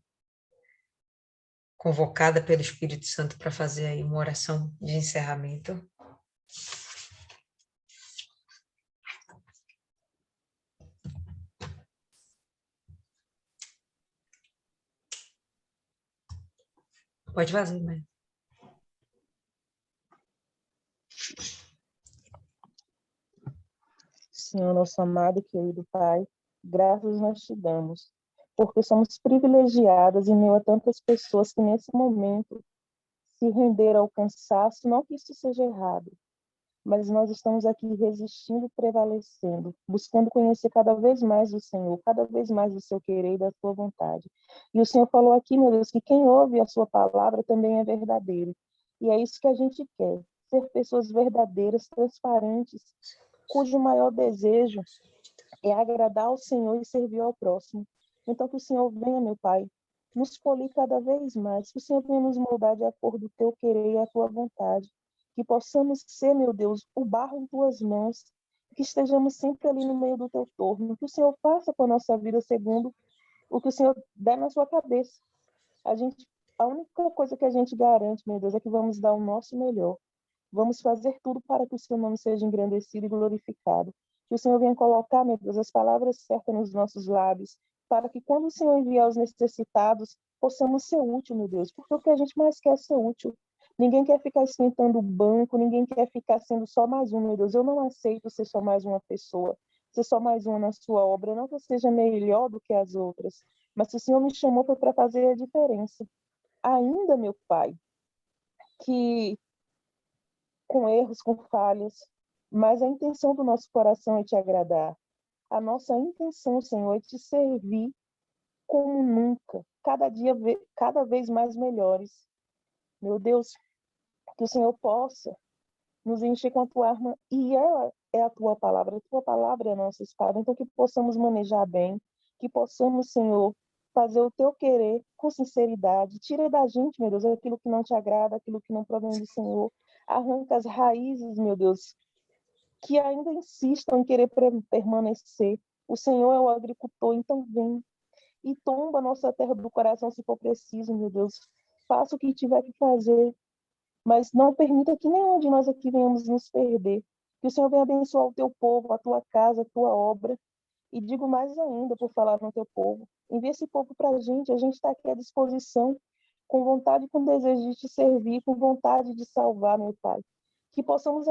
convocada pelo Espírito Santo para fazer aí uma oração de encerramento? Pode fazer, né? Senhor, nosso amado e querido Pai, graças nós te damos, porque somos privilegiadas em meio a tantas pessoas que nesse momento se renderam ao cansaço, não que isso seja errado, mas nós estamos aqui resistindo, prevalecendo, buscando conhecer cada vez mais o Senhor, cada vez mais o seu querer e da sua vontade. E o Senhor falou aqui, meu Deus, que quem ouve a sua palavra também é verdadeiro. E é isso que a gente quer, ser pessoas verdadeiras, transparentes, cujo maior desejo é agradar ao Senhor e servir ao próximo. Então, que o Senhor venha, meu Pai, nos polir cada vez mais, que o Senhor venha nos moldar de acordo com o teu querer e a tua vontade, que possamos ser, meu Deus, o barro em tuas mãos, que estejamos sempre ali no meio do teu torno, que o Senhor faça com a nossa vida segundo o que o Senhor der na sua cabeça. A única coisa que a gente garante, meu Deus, é que vamos dar o nosso melhor. Vamos fazer tudo para que o seu nome seja engrandecido e glorificado. Que o Senhor venha colocar, meu Deus, as palavras certas nos nossos lábios, para que quando o Senhor enviar os necessitados, possamos ser útil, meu Deus, porque o que a gente mais quer é ser útil. Ninguém quer ficar esquentando o banco, ninguém quer ficar sendo só mais um, meu Deus. Eu não aceito ser só mais uma pessoa, ser só mais uma na sua obra, não que eu seja melhor do que as outras, mas se o Senhor me chamou foi para fazer a diferença. Ainda, meu Pai, que com erros, com falhas, mas a intenção do nosso coração é te agradar. A nossa intenção, Senhor, é te servir como nunca, cada dia, cada vez mais melhores. Meu Deus, que o Senhor possa nos encher com a tua arma, e ela é a tua palavra é a nossa espada, então que possamos manejar bem, que possamos, Senhor, fazer o teu querer com sinceridade, tira da gente, meu Deus, aquilo que não te agrada, aquilo que não provém do Senhor, arranca as raízes, meu Deus, que ainda insistam em querer permanecer. O Senhor é o agricultor, então vem e tomba a nossa terra do coração se for preciso, meu Deus. Faça o que tiver que fazer, mas não permita que nenhum de nós aqui venhamos nos perder. Que o Senhor venha abençoar o teu povo, a tua casa, a tua obra. E digo mais ainda por falar no teu povo. Envia esse povo para a gente está aqui à disposição, com vontade e com desejo de te servir, com vontade de salvar, meu Pai. Que possamos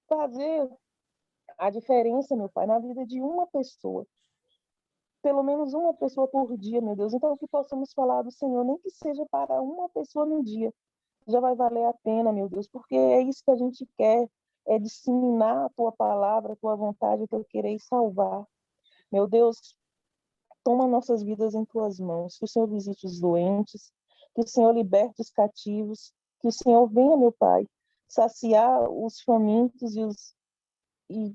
fazer a diferença, meu Pai, na vida de uma pessoa. Pelo menos uma pessoa por dia, meu Deus. Então, que possamos falar do Senhor, nem que seja para uma pessoa no dia. Já vai valer a pena, meu Deus, porque é isso que a gente quer, é disseminar a tua palavra, a tua vontade, o teu querer e salvar. Meu Deus, toma nossas vidas em tuas mãos, que o Senhor visite os doentes, que o Senhor liberte os cativos, que o Senhor venha, meu Pai, saciar os famintos e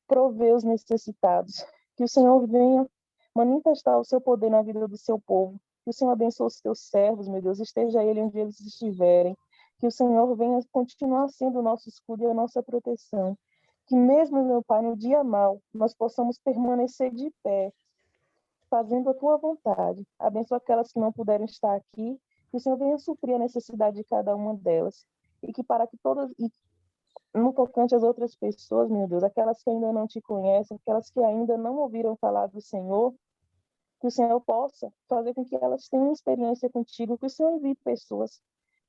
prover os necessitados. Que o Senhor venha manifestar o seu poder na vida do seu povo. Que o Senhor abençoe os teus servos, meu Deus, esteja ele onde eles estiverem. Que o Senhor venha continuar sendo o nosso escudo e a nossa proteção. Que mesmo, meu Pai, no dia mau, nós possamos permanecer de pé, fazendo a tua vontade. Abençoa aquelas que não puderem estar aqui. Que o Senhor venha suprir a necessidade de cada uma delas. E que para que todas... no tocante às outras pessoas, meu Deus, aquelas que ainda não te conhecem, aquelas que ainda não ouviram falar do Senhor, que o Senhor possa fazer com que elas tenham uma experiência contigo, que o Senhor envie pessoas.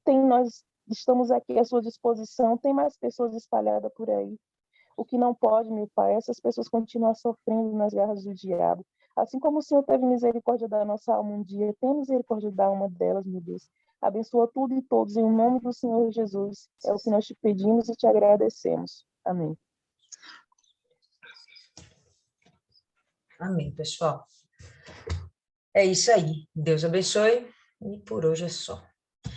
Nós estamos aqui à sua disposição, tem mais pessoas espalhadas por aí. O que não pode, meu Pai, essas pessoas continuam sofrendo nas garras do diabo. Assim como o Senhor teve misericórdia da nossa alma um dia, tem misericórdia da alma delas, meu Deus. Abençoa tudo e todos, em nome do Senhor Jesus. É o que nós te pedimos e te agradecemos. Amém. Amém, pessoal. É isso aí. Deus abençoe. E por hoje é só.